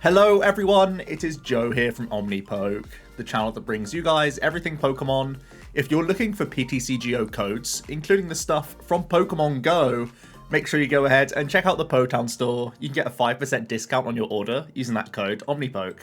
Hello everyone, it is Joe here from Omnipoke, the channel that brings you guys everything Pokemon. If you're looking for PTCGO codes, including the stuff from Pokemon Go, make sure you go ahead and check out the Potown store. You can get a 5% discount on your order using that code Omnipoke.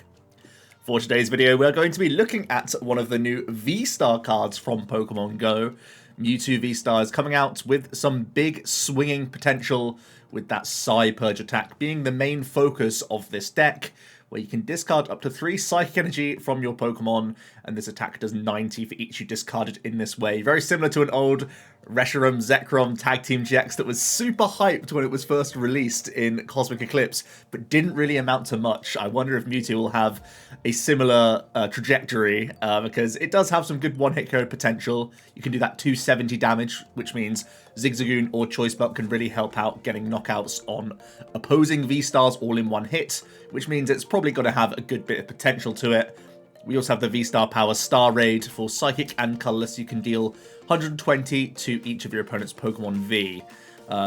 For today's video, we're going to be looking at one of the new V-Star cards from Pokemon Go. Mewtwo VSTARs coming out with some big swinging potential, with that Psy Purge attack being the main focus of this deck, where you can discard up to 3 Psychic Energy from your Pokemon, and this attack does 90 for each you discarded in this way. Very similar to an old Reshiram Zekrom Tag Team GX that was super hyped when it was first released in Cosmic Eclipse, but didn't really amount to much. I wonder if Mewtwo will have a similar trajectory, because it does have some good one-hit KO potential. You can do that 270 damage, which means Zigzagoon or Choice Belt can really help out getting knockouts on opposing V-Stars all in one hit, which means it's probably going to have a good bit of potential to it. We also have the V-Star Power Star Raid for Psychic and Colorless. You can deal 120 to each of your opponent's Pokemon V.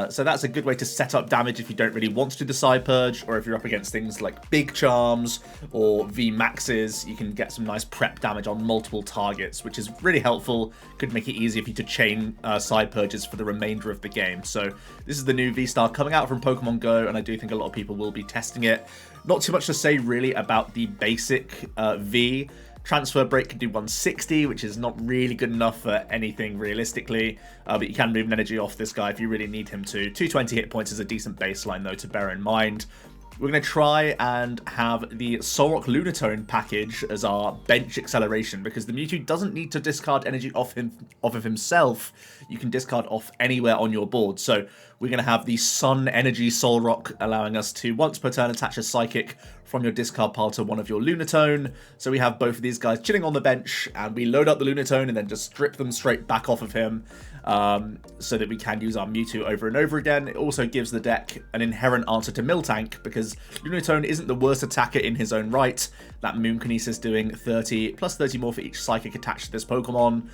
So that's a good way to set up damage if you don't really want to do the Psy Purge, or if you're up against things like Big Charms or V Maxes, you can get some nice prep damage on multiple targets, which is really helpful. Could make it easier for you to chain Psy Purges for the remainder of the game. So this is the new V-Star coming out from Pokemon Go, and I do think a lot of people will be testing it. Not too much to say really about the basic V. Transfer Break can do 160, which is not really good enough for anything realistically, but you can move an energy off this guy if you really need him to. 220 hit points is a decent baseline though to bear in mind. We're going to try and have the Solrock Lunatone package as our bench acceleration, because the Mewtwo doesn't need to discard energy off of himself. You can discard off anywhere on your board. So we're going to have the Sun Energy Solrock, allowing us to once per turn attach a Psychic from your discard pile to one of your Lunatone. So we have both of these guys chilling on the bench, and we load up the Lunatone and then just strip them straight back off of him, so that we can use our Mewtwo over and over again. It also gives the deck an inherent answer to Miltank, because Lunatone isn't the worst attacker in his own right. That Moonkinesis doing 30 plus 30 more for each Psychic attached to this Pokemon.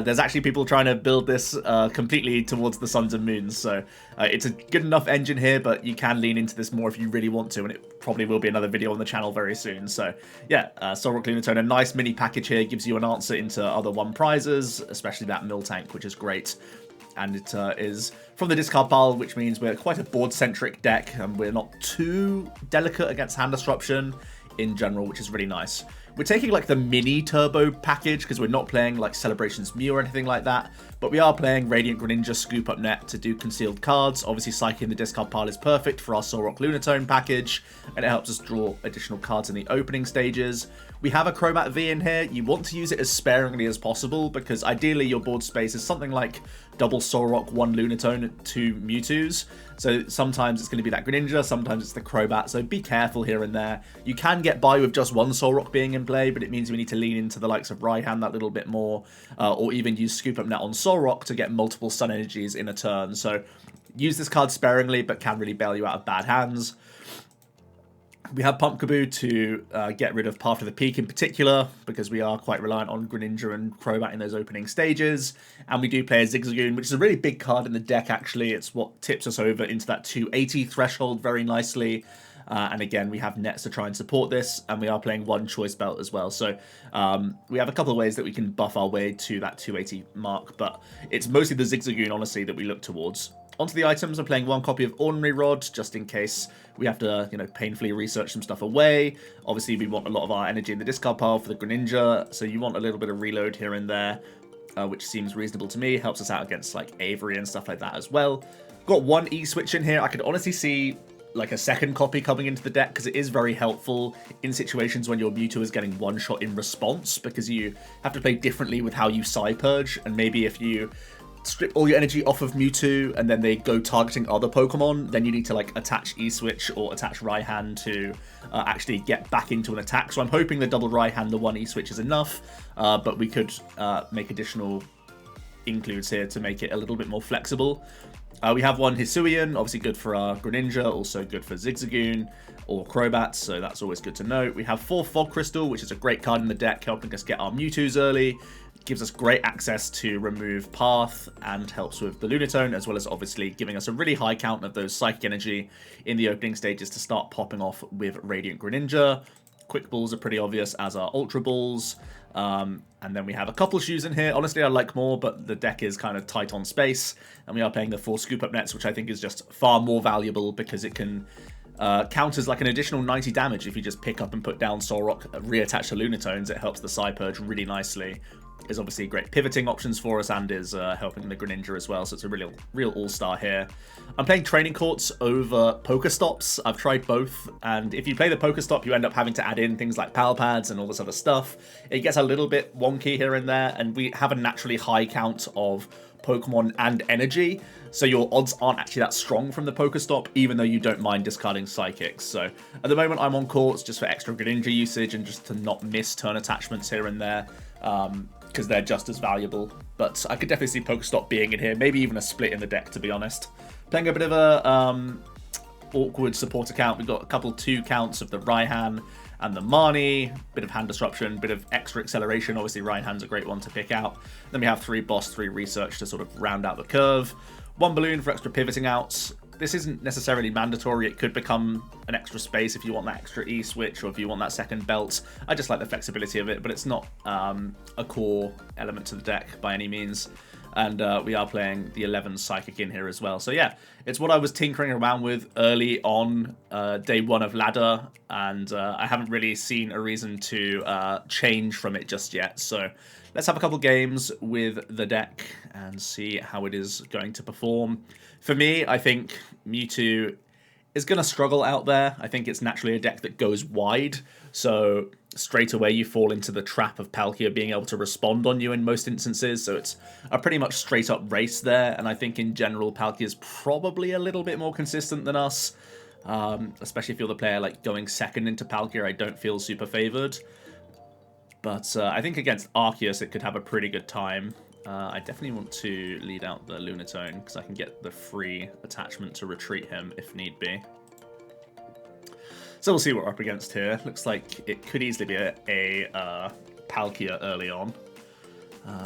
There's actually people trying to build this completely towards the Suns and Moons, so it's a good enough engine here, but you can lean into this more if you really want to, and it probably will be another video on the channel very soon. So yeah, Solrock Lunatone, a nice mini package here, gives you an answer into other 1 prizes, especially that Miltank, which is great. And it is from the discard pile, which means we're quite a board-centric deck, and we're not too delicate against hand disruption in general, which is really nice. We're taking like the mini turbo package because we're not playing like Celebrations Mew or anything like that, but we are playing Radiant Greninja Scoop Up Net to do concealed cards. Obviously, Psyche in the discard pile is perfect for our Solrock Lunatone package, and it helps us draw additional cards in the opening stages. We have a Crobat V in here. You want to use it as sparingly as possible, because ideally your board space is something like double Solrock, 1 Lunatone, 2 Mewtwo's. So sometimes it's going to be that Greninja, sometimes it's the Crobat, so be careful here and there. You can get by with just 1 Solrock being in play, but it means we need to lean into the likes of Raihan that little bit more, or even use Scoop Up Net on Solrock to get multiple Sun Energies in a turn. So use this card sparingly, but can really bail you out of bad hands. We have Pumpkaboo to get rid of Path to the Peak in particular, because we are quite reliant on Greninja and Crobat in those opening stages. And we do play a Zigzagoon, which is a really big card in the deck actually. It's what tips us over into that 280 threshold very nicely. And again, we have nets to try and support this, and we are playing 1 Choice Belt as well. So we have a couple of ways that we can buff our way to that 280 mark, but it's mostly the Zigzagoon, honestly, that we look towards. Onto the items, I'm playing 1 copy of Ordinary Rod, just in case we have to, you know, painfully research some stuff away. Obviously, we want a lot of our energy in the discard pile for the Greninja, so you want a little bit of reload here and there, which seems reasonable to me. Helps us out against, like, Avery and stuff like that as well. Got 1 E-Switch in here. I could honestly see like a second copy coming into the deck, because it is very helpful in situations when your Mewtwo is getting 1 shot in response, because you have to play differently with how you Psy Purge, and maybe if you strip all your energy off of Mewtwo and then they go targeting other Pokemon, then you need to like attach E-Switch or attach Raihan to actually get back into an attack. So I'm hoping the double Raihan, the 1 E-Switch is enough, but we could make additional includes here to make it a little bit more flexible. We have 1 Hisuian, obviously good for our Greninja, also good for Zigzagoon or Crobat, so that's always good to note. We have 4 Fog Crystal, which is a great card in the deck, helping us get our Mewtwo's early. Gives us great access to remove Path and helps with the Lunatone, as well as obviously giving us a really high count of those Psychic Energy in the opening stages to start popping off with Radiant Greninja. Quick Balls are pretty obvious, as are Ultra Balls. And then we have a couple shoes in here. Honestly, I like more, but the deck is kind of tight on space. And we are playing the 4 Scoop Up Nets, which I think is just far more valuable because it can counters like an additional 90 damage if you just pick up and put down Solrock, reattach to Lunatones. It helps the Psy Purge really nicely. Is obviously great pivoting options for us and is helping the Greninja as well, so it's a real all-star here. I'm playing Training Courts over Pokestops. I've tried both, and if you play the Pokestop, you end up having to add in things like Pal Pads and all this other stuff. It gets a little bit wonky here and there, and we have a naturally high count of Pokemon and energy, so your odds aren't actually that strong from the Pokestop, even though you don't mind discarding Psychics. So at the moment I'm on Courts just for extra Greninja usage and just to not miss turn attachments here and there, because they're just as valuable. But I could definitely see Pokestop being in here, maybe even a split in the deck, to be honest. Playing a bit of a awkward support account. We've got a couple 2 counts of the Raihan and the Marnie, bit of hand disruption, bit of extra acceleration. Obviously Raihan's a great one to pick out. Then we have 3 boss, 3 research to sort of round out the curve. 1 balloon for extra pivoting outs. This isn't necessarily mandatory. It could become an extra space if you want that extra E-switch or if you want that second belt. I just like the flexibility of it, but it's not a core element to the deck by any means. And we are playing the 11 Psychic in here as well. So yeah, it's what I was tinkering around with early on day 1 of ladder, and I haven't really seen a reason to change from it just yet. So let's have a couple games with the deck and see how it is going to perform. For me, I think Mewtwo is going to struggle out there. I think it's naturally a deck that goes wide, so straight away you fall into the trap of Palkia being able to respond on you in most instances, so it's a pretty much straight up race there, and I think in general Palkia is probably a little bit more consistent than us, especially if you're the player like going second into Palkia. I don't feel super favoured, but I think against Arceus it could have a pretty good time. I definitely want to lead out the Lunatone because I can get the free attachment to retreat him if need be. So we'll see what we're up against here. Looks like it could easily be a Palkia early on.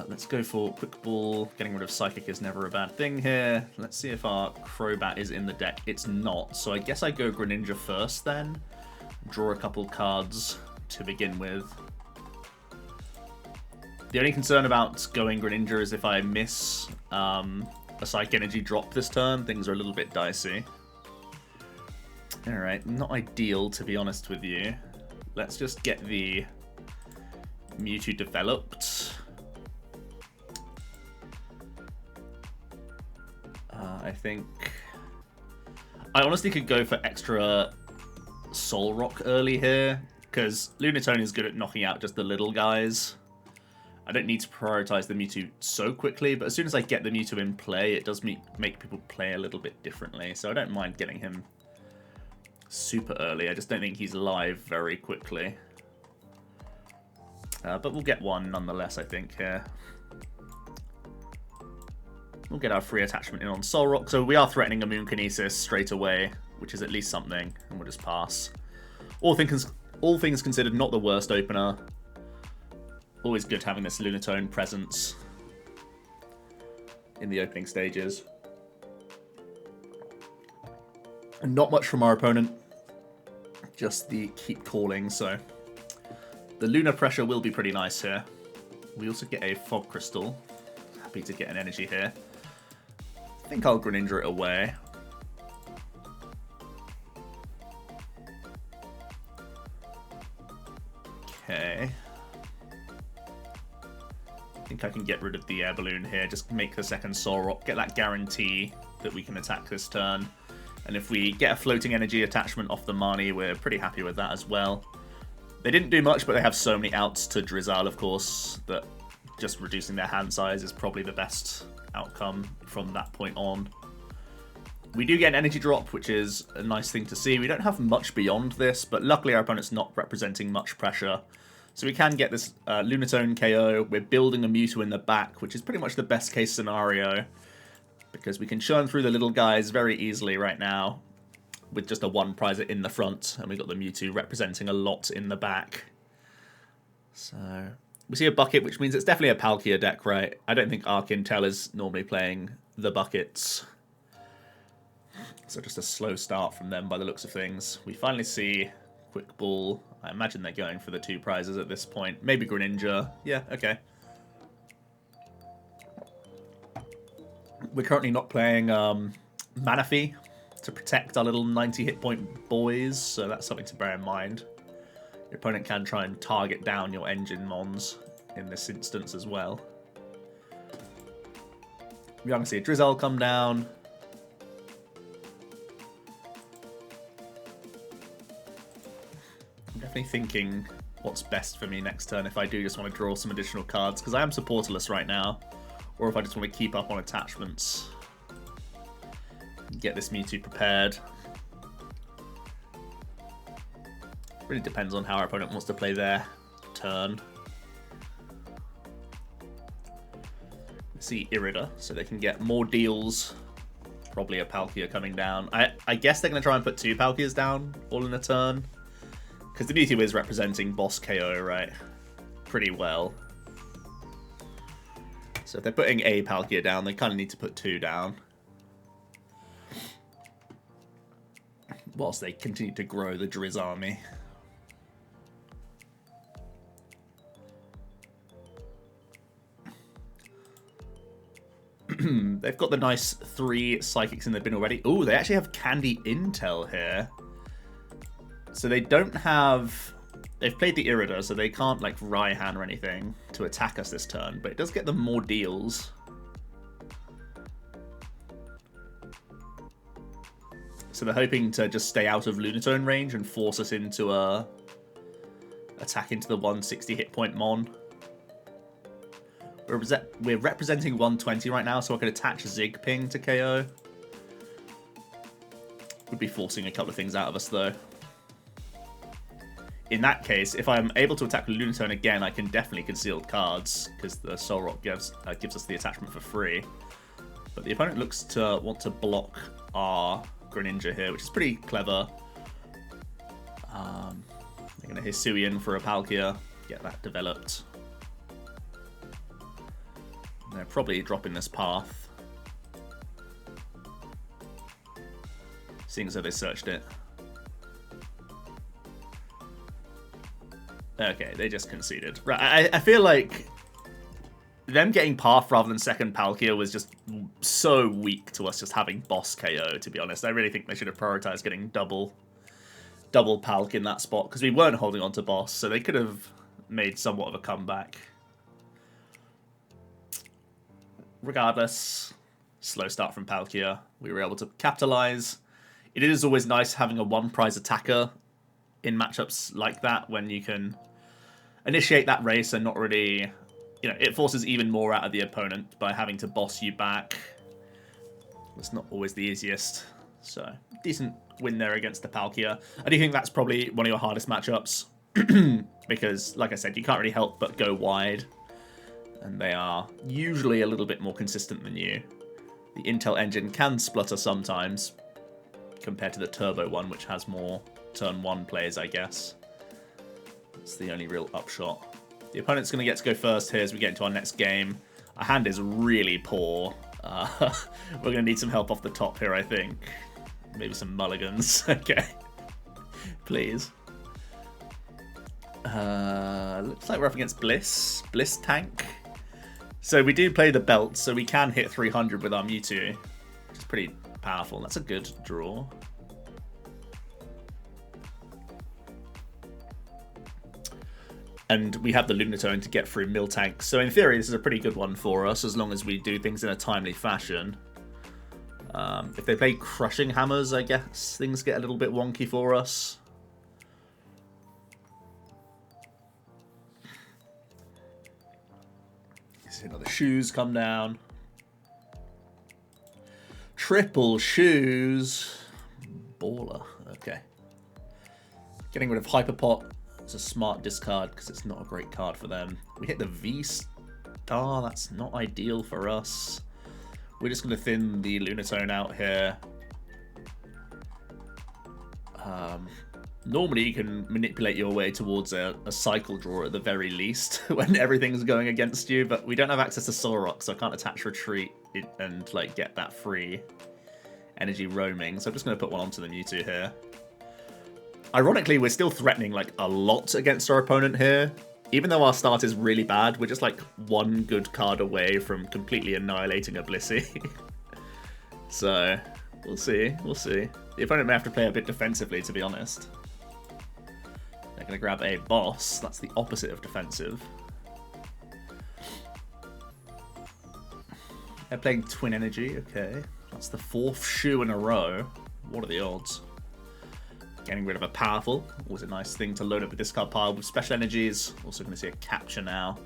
Let's go for Quick Ball. Getting rid of Psychic is never a bad thing here. Let's see if our Crobat is in the deck. It's not, so I guess I go Greninja first then. Draw a couple cards to begin with. The only concern about going Greninja is if I miss a Psychic Energy drop this turn, things are a little bit dicey. Alright, not ideal to be honest with you. Let's just get the Mewtwo developed. I think I honestly could go for extra Solrock early here, because Lunatone is good at knocking out just the little guys. I don't need to prioritize the Mewtwo so quickly, but as soon as I get the Mewtwo in play, it does make people play a little bit differently, so I don't mind getting him super early. I just don't think he's live very quickly. But we'll get one nonetheless, I think, here. We'll get our free attachment in on Solrock, so we are threatening a Moon Kinesis straight away, which is at least something, and we'll just pass. All things considered, not the worst opener. Always good having this Lunatone presence in the opening stages. And not much from our opponent, just the keep calling, so the Luna pressure will be pretty nice here. We also get a Fog Crystal. Happy to get an energy here. I think I'll Greninja it away. Okay. I think I can get rid of the Air Balloon here, just make the second Solrock, get that guarantee that we can attack this turn. And if we get a floating energy attachment off the Marnie, we're pretty happy with that as well. They didn't do much, but they have so many outs to Drizzle, of course, that just reducing their hand size is probably the best outcome from that point on. We do get an energy drop, which is a nice thing to see. We don't have much beyond this, but luckily our opponent's not representing much pressure. So we can get this Lunatone KO. We're building a Mewtwo in the back, which is pretty much the best case scenario, because we can churn through the little guys very easily right now with just a one prizer in the front, and we've got the Mewtwo representing a lot in the back. So We see a bucket, which means it's definitely a Palkia deck, right? I don't think Arkintel is normally playing the buckets. So just a slow start from them by the looks of things. We finally see Quick Ball. I imagine they're going for the 2 prizes at this point. Maybe Greninja. Yeah, okay. We're currently not playing Manaphy to protect our little 90 hit point boys, so that's something to bear in mind. Your opponent can try and target down your engine mons in this instance as well. We can see a Drizzle come down. I'm definitely thinking what's best for me next turn if I do just want to draw some additional cards, because I am supporterless right now, or if I just want to keep up on attachments. Get this Mewtwo prepared. Really depends on how our opponent wants to play their turn. Let's see Irida, so they can get more deals. Probably a Palkia coming down. I guess they're going to try and put 2 Palkias down all in a turn. Because the Mewtwo is representing boss KO, right? Pretty well. So if they're putting a Palkia down, they kind of need to put 2 down. Whilst they continue to grow the Drizz army. They've got the nice 3 Psychics in the bin already. Ooh, they actually have Candy Intel here. So they don't have... They've played the Irida, so they can't, like, Raihan or anything to attack us this turn. But it does get them more deals. So they're hoping to just stay out of Lunatone range and force us into a attack into the 160 hit point Mon. We're representing 120 right now, so I could attach Zig Ping to KO. Would be forcing a couple of things out of us, though. In that case, if I'm able to attack Lunatone again, I can definitely conceal cards, because the Solrock gives us the attachment for free. But the opponent looks to want to block our Greninja here, which is pretty clever. They're going to Hisuian for a Palkia, get that developed. They're probably dropping this path. Seeing as though they searched it. Okay, they just conceded. Right, I feel like them getting path rather than second Palkia was just so weak to us just having boss KO, to be honest. I really think they should have prioritized getting double Palk in that spot, because we weren't holding on to boss, so they could have made somewhat of a comeback. Regardless, slow start from Palkia. We were able to capitalize. It is always nice having a 1-prize attacker in matchups like that, when you can initiate that race and not really... You know, it forces even more out of the opponent by having to boss you back. It's not always the easiest. So, decent win there against the Palkia. I do think that's probably one of your hardest matchups. Because, like I said, you can't really help but go wide. And they are usually a little bit more consistent than you. The Intel engine can splutter sometimes, compared to the Turbo one, which has more turn 1 plays, I guess. That's the only real upshot. The opponent's going to get to go first here as we get into our next game. Our hand is really poor. We're going to need some help off the top here, I think. Maybe some mulligans. Okay. Please. Looks like we're up against Bliss. Bliss tank. So we do play the belt, so we can hit 300 with our Mewtwo, which is pretty powerful. That's a good draw. And we have the Lunatone to get through Miltank. So in theory, this is a pretty good one for us, as long as we do things in a timely fashion. If they play Crushing Hammers, I guess things get a little bit wonky for us. See another Shoes come down. Triple Shoes. Baller. Okay. Getting rid of Hyperpot. It's a smart discard because it's not a great card for them. We hit the VSTAR. That's not ideal for us. We're just going to thin the Lunatone out here. Normally you can manipulate your way towards a cycle draw at the very least when everything's going against you, but we don't have access to Solrock, so I can't attach retreat and like get that free energy roaming. So I'm just going to put one onto the Mewtwo here. Ironically, we're still threatening like a lot against our opponent here. Even though our start is really bad, we're just like one good card away from completely annihilating a Blissey. So we'll see, we'll see. The opponent may have to play a bit defensively, to be honest. They're going to grab a boss. That's the opposite of defensive. They're playing Twin Energy. Okay. That's the 4th shoe in a row. What are the odds? Getting rid of a powerful. Always a nice thing to load up the discard pile with special energies. Also going to see a capture now.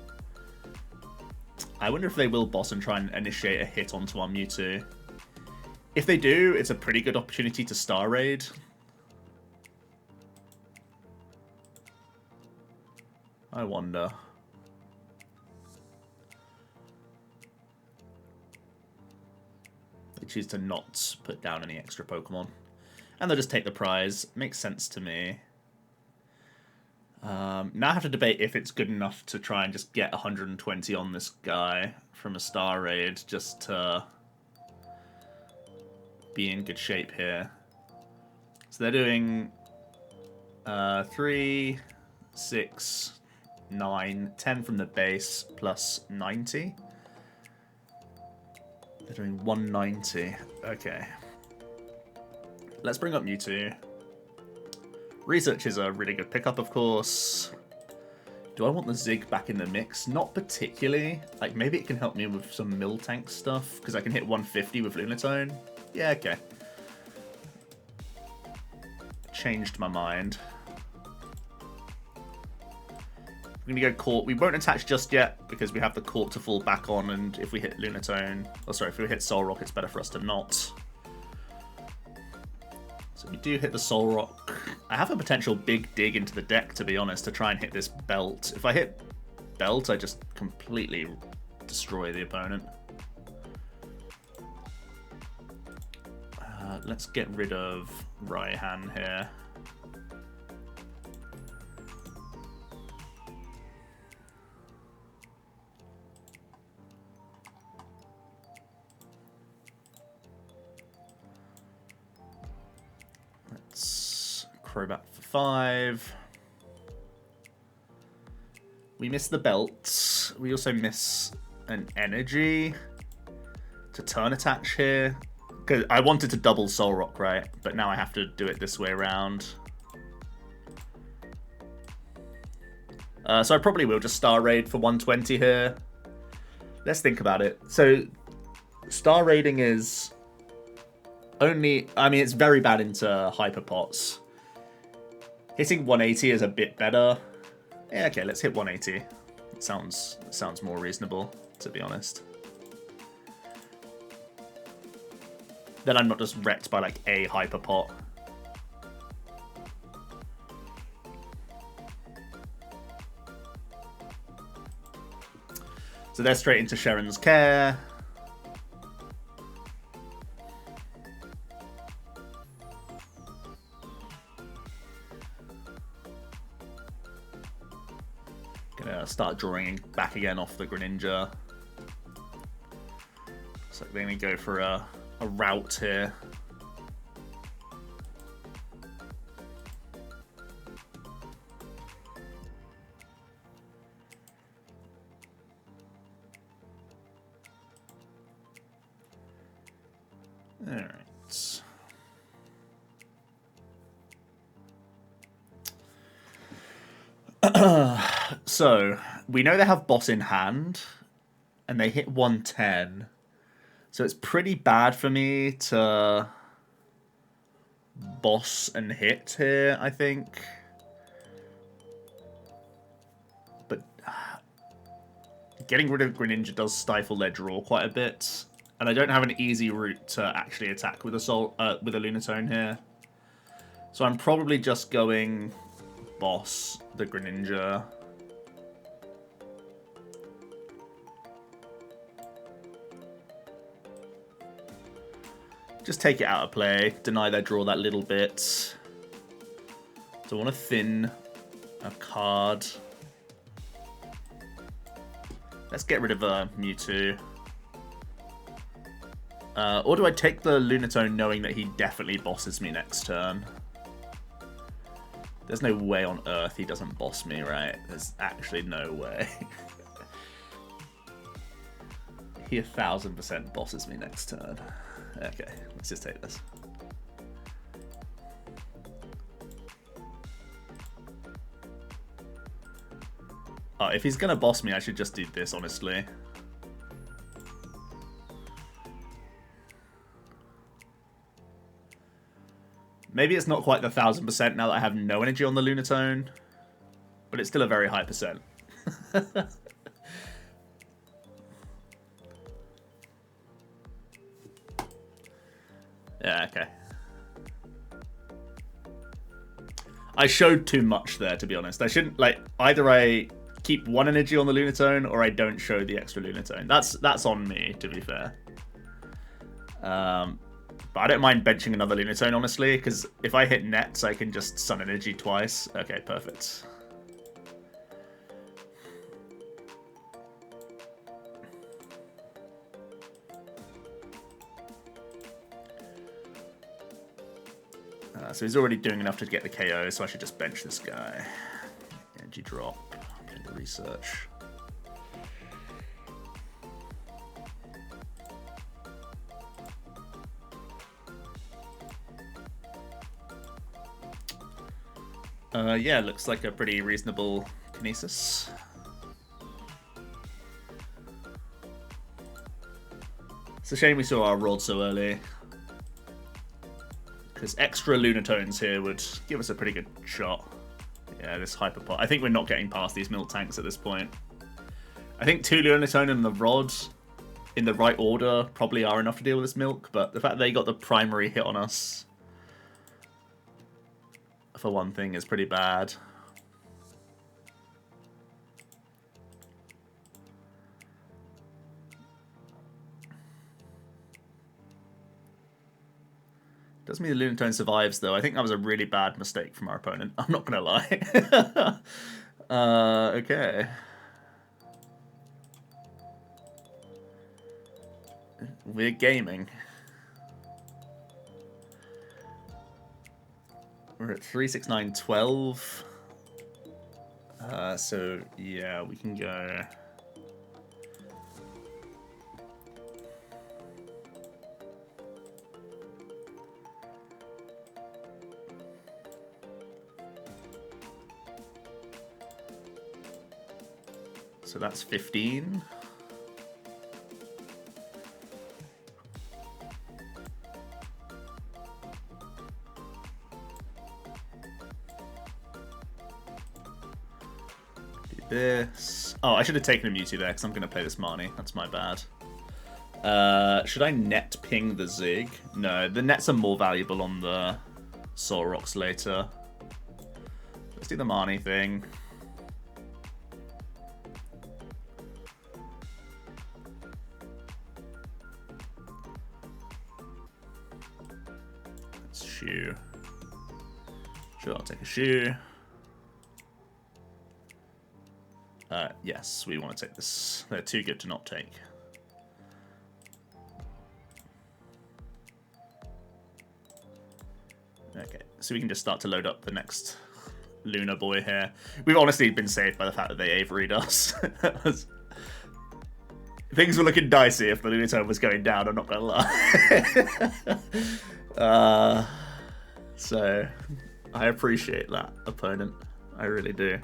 I wonder if they will boss and try and initiate a hit onto our Mewtwo. If they do, it's a pretty good opportunity to Star Raid. I wonder. They choose to not put down any extra Pokemon. And they'll just take the prize. Makes sense to me. Now I have to debate if it's good enough to try and just get 120 on this guy from a Star Raid just to be in good shape here. So they're doing 3, 6, 9, 10 from the base plus 90. They're doing 190. Okay. Let's bring up Mewtwo. Research is a really good pickup, of course. Do I want the Zig back in the mix? Not particularly. Like, maybe it can help me with some Miltank stuff, because I can hit 150 with Lunatone. Yeah, okay. Changed my mind. We're going to go Court. We won't attach just yet, because we have the Court to fall back on, and if we hit Lunatone... Oh, sorry, if we hit Solrock, it's better for us to not. So we do hit the Solrock. I have a potential big dig into the deck, to be honest, to try and hit this Belt. If I hit Belt, I just completely destroy the opponent. Let's get rid of Raihan here. Let's Crobat for 5. We miss the Belt. We also miss an energy to turn attach here. Because I wanted to double Solrock, right? But now I have to do it this way around. So I probably will just Star Raid for 120 here. Let's think about it. So Star Raiding is only... I mean, it's very bad into Hyper Pots. Hitting 180 is a bit better. Yeah, okay, let's hit 180. It sounds more reasonable, to be honest. Then I'm not just wrecked by, like, a Hyper Pot. So they're straight into Sharon's Care. Gonna start drawing back again off the Greninja. So they're gonna go for a route here. All right. So we know they have boss in hand and they hit 110. So it's pretty bad for me to boss and hit here, I think. But getting rid of Greninja does stifle their draw quite a bit. And I don't have an easy route to actually attack with a Lunatone here. So I'm probably just going boss the Greninja. Just take it out of play, deny their draw that little bit. So I want to thin a card. Let's get rid of Mewtwo. Or do I take the Lunatone knowing that he definitely bosses me next turn? There's no way on earth he doesn't boss me, right? There's actually no way. He 1000% bosses me next turn. Okay, let's just take this. Oh, if he's gonna boss me, I should just do this, honestly. Maybe it's not quite the 1000% now that I have no energy on the Lunatone, but it's still a very high percent. Yeah, okay. I showed too much there, to be honest. I shouldn't, like, either I keep one energy on the Lunatone or I don't show the extra Lunatone. That's on me, to be fair. But I don't mind benching another Lunatone, honestly, because if I hit nets, I can just Sun Energy twice. Okay, perfect. So he's already doing enough to get the KO, so I should just bench this guy. Energy drop, kind of research. Yeah, looks like a pretty reasonable Kinesis. It's a shame we saw our Rod so early, because extra Lunatones here would give us a pretty good shot. Yeah, this Hyperpot. I think we're not getting past these milk tanks at this point. I think 2 Lunatone and the Rod in the right order probably are enough to deal with this milk, but the fact that they got the primary hit on us, for one thing, is pretty bad. Doesn't mean the Lunatone survives, though. I think that was a really bad mistake from our opponent. I'm not going to lie. Okay. We're gaming. We're at 3, 6, 9, 12. So, yeah, we can go... So that's 15. Do this. Oh, I should have taken a Mewtwo there because I'm going to play this Marnie. That's my bad. Should I net ping the Zig? No, the nets are more valuable on the Solrocks later. Let's do the Marnie thing. Shoe. Sure, I'll take a shoe. Yes, we want to take this. They're too good to not take. Okay, so we can just start to load up the next Luna boy here. We've honestly been saved by the fact that they Averied us. Things were looking dicey if the Lunatone was going down, I'm not going to lie. So, I appreciate that, opponent. I really do.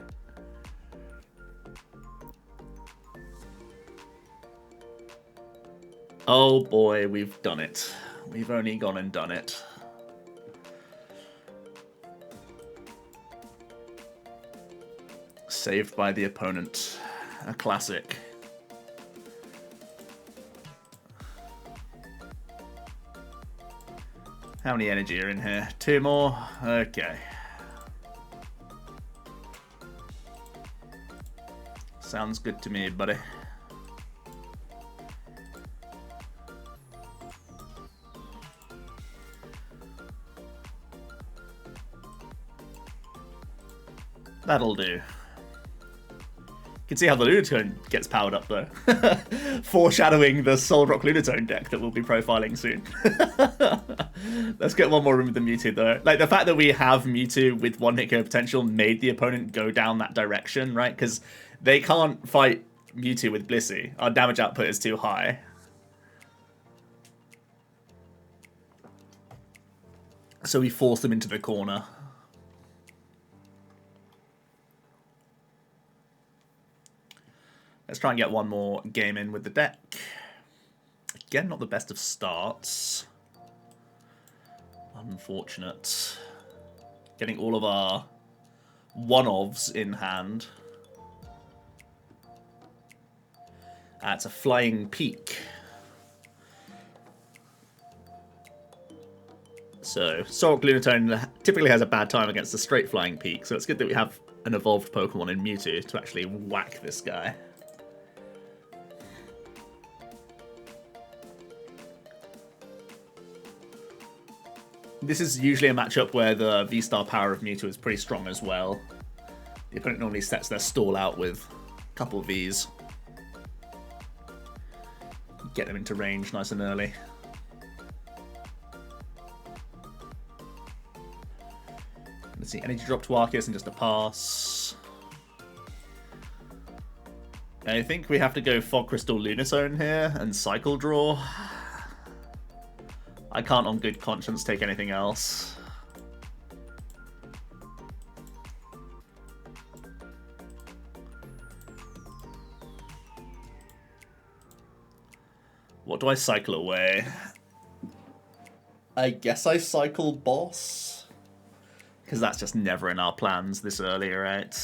Oh boy, we've done it. We've only gone and done it. Saved by the opponent. A classic. How many energy are in here? 2 more? Okay. Sounds good to me, buddy. That'll do. You can see how the Lunatone gets powered up, though. Foreshadowing the Solrock Lunatone deck that we'll be profiling soon. Let's get one more room with the Mewtwo, though. Like, the fact that we have Mewtwo with one-hit KO potential made the opponent go down that direction, right? Because they can't fight Mewtwo with Blissey. Our damage output is too high. So we force them into the corner. Let's try and get one more game in with the deck. Again, not the best of starts. Unfortunate. Getting all of our one-ofs in hand. It's a Flying Peak. So, Solrock Lunatone typically has a bad time against a straight Flying Peak, so it's good that we have an evolved Pokemon in Mewtwo to actually whack this guy. This is usually a matchup where the V-Star power of Mewtwo is pretty strong as well. The opponent normally sets their stall out with a couple of Vs. Get them into range nice and early. Let's see, Energy Drop to Arceus and just a pass. I think we have to go Fog Crystal Lunatone here and Cycle Draw. I can't on good conscience take anything else. What do I cycle away? I guess I cycle Boss. Because that's just never in our plans this early, right?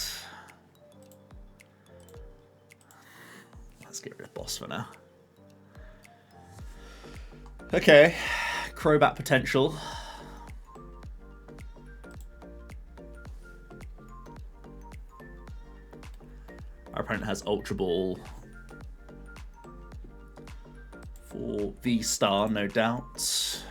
Let's get rid of Boss for now. Okay. Crobat potential. Our opponent has Ultra Ball for VSTAR, no doubt.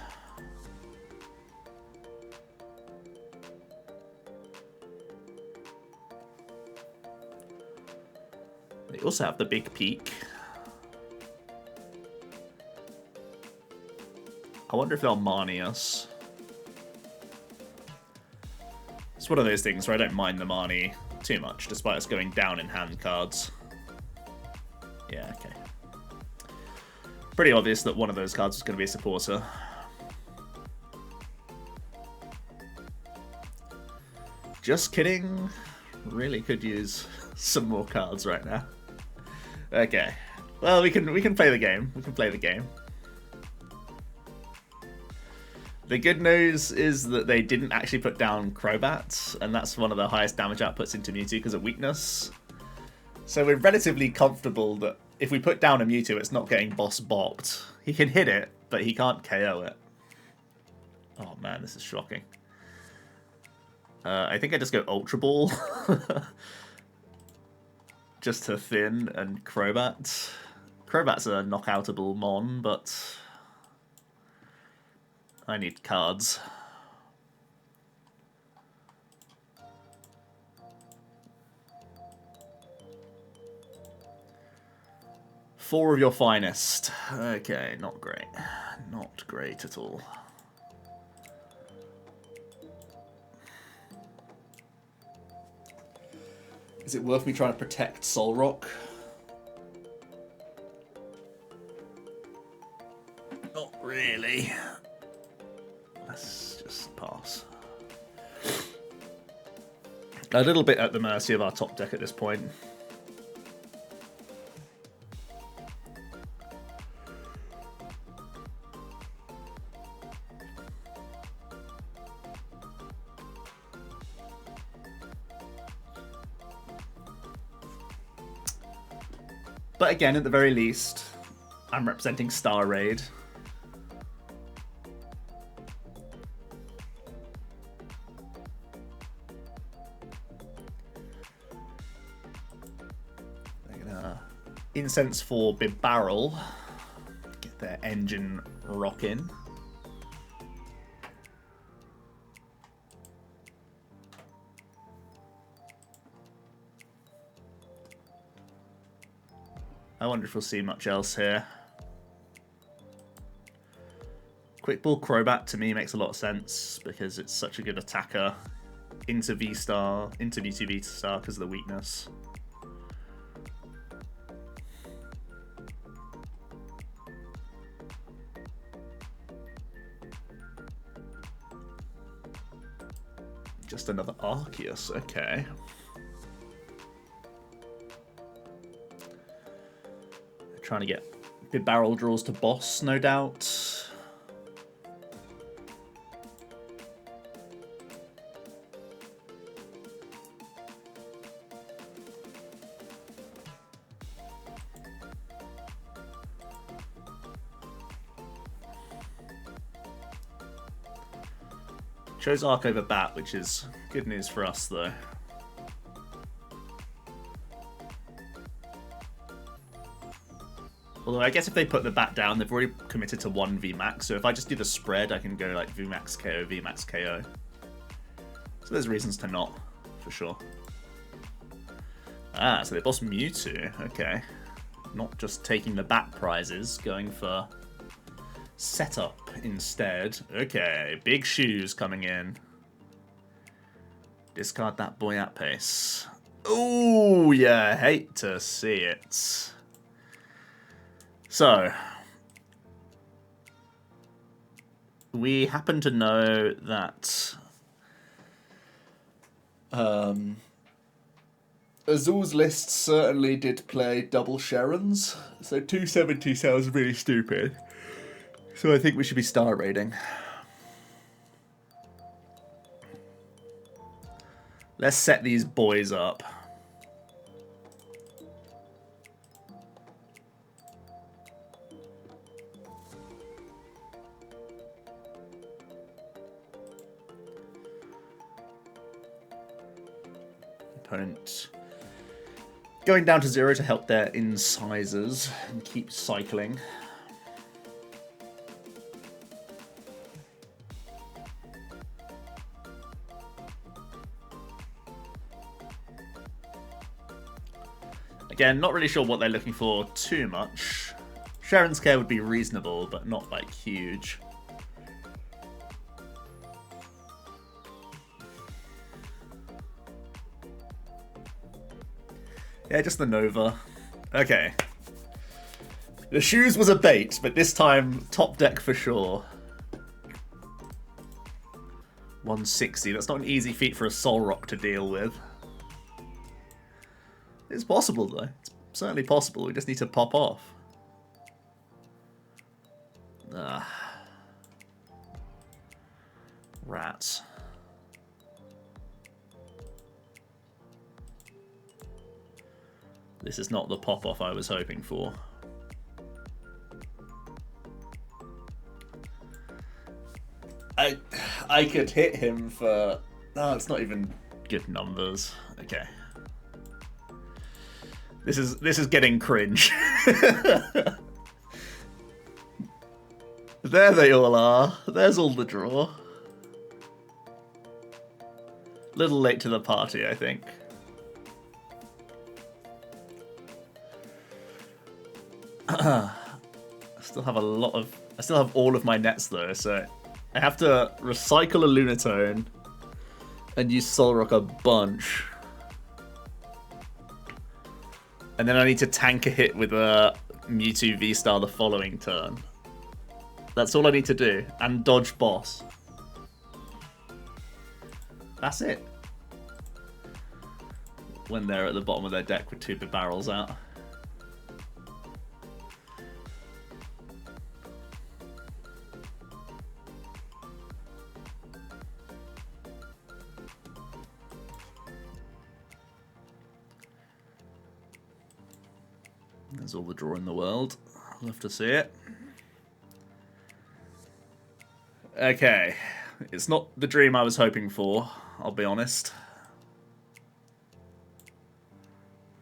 They also have the Big Peak. I wonder if they'll Marnie us. It's one of those things where I don't mind the Marnie too much, despite us going down in hand cards. Yeah, okay. Pretty obvious that one of those cards was going to be a supporter. Just kidding. Really could use some more cards right now. Okay. Well, we can play the game. We can play the game. The good news is that they didn't actually put down Crobat, and that's one of the highest damage outputs into Mewtwo because of weakness. So we're relatively comfortable that if we put down a Mewtwo, it's not getting boss bopped. He can hit it, but he can't KO it. Oh man, this is shocking. I think I just go Ultra Ball. Just to thin and Crobat. Crobat's a knockoutable mon, but I need cards. Four of your finest. Okay, not great. Not great at all. Is it worth me trying to protect Solrock? Not really. Let's just pass. A little bit at the mercy of our top deck at this point. But again, at the very least, I'm representing Star Raid. They're gonna incense for Big Barrel, get their engine rocking. I wonder if we'll see much else here. Quick Ball Crobat to me makes a lot of sense because it's such a good attacker. Into V-Star, into Mewtwo VSTAR because of the weakness. Just another Arceus, okay. Trying to get big barrel draws to boss, no doubt. Chose Arc over Bat, which is good news for us, though. Although I guess if they put the Bat down, they've already committed to 1 VMAX, so if I just do the spread, I can go like VMAX KO, VMAX KO. So there's reasons to not, for sure. Ah, so they boss Mewtwo, okay. Not just taking the Bat prizes, going for setup instead. Okay, big shoes coming in. Discard that boy at pace. Ooh, yeah, hate to see it. So, we happen to know that Azul's list certainly did play double Sharons, so 270 sounds really stupid. So I think we should be star rating. Let's set these boys up. Opponent going down to 0 to help their incisors and keep cycling. Again, not really sure what they're looking for too much. Sharon's Care would be reasonable, but not like huge. Yeah, just the Nova. Okay. The shoes was a bait, but this time top deck for sure. 160. That's not an easy feat for a Solrock to deal with. It's possible, though. It's certainly possible. We just need to pop off. Rats. This is not the pop-off I was hoping for. I could hit him for... No, it's not even good numbers. Okay. This is getting cringe. There they all are. There's all the draw. Little late to the party, I think. I still have all of my nets though, so I have to recycle a Lunatone and use Solrock a bunch. And then I need to tank a hit with a Mewtwo VSTAR the following turn. That's all I need to do. And dodge boss. That's it. When they're at the bottom of their deck with 2 big barrels out. There's all the draw in the world. Love to see it. Okay. It's not the dream I was hoping for, I'll be honest.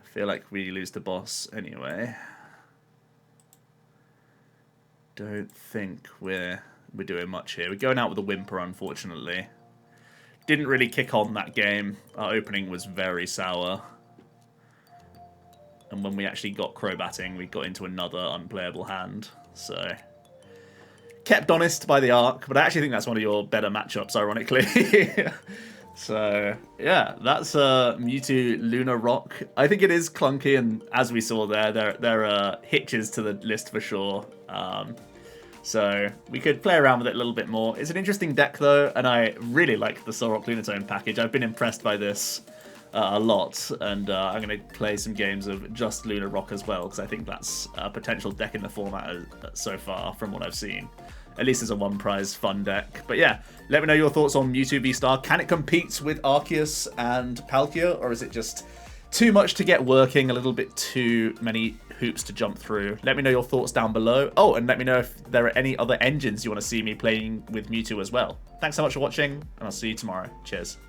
I feel like we lose the boss anyway. Don't think we're doing much here. We're going out with a whimper, unfortunately. Didn't really kick on that game. Our opening was very sour. And when we actually got Crobatting, we got into another unplayable hand. So, kept honest by the Arc, but I actually think that's one of your better matchups, ironically. So, yeah, that's Mewtwo Luna Rock. I think it is clunky, and as we saw there are hitches to the list for sure. So we could play around with it a little bit more. It's an interesting deck, though, and I really like the Solrock Lunatone package. I've been impressed by this a lot, and I'm going to play some games of just Luna Rock as well, because I think that's a potential deck in the format so far from what I've seen. At least as a one-prize fun deck. But yeah, let me know your thoughts on Mewtwo VSTAR. Can it compete with Arceus and Palkia, or is it just too much to get working, a little bit too many hoops to jump through? Let me know your thoughts down below. Oh, and let me know if there are any other engines you want to see me playing with Mewtwo as well. Thanks so much for watching, and I'll see you tomorrow. Cheers.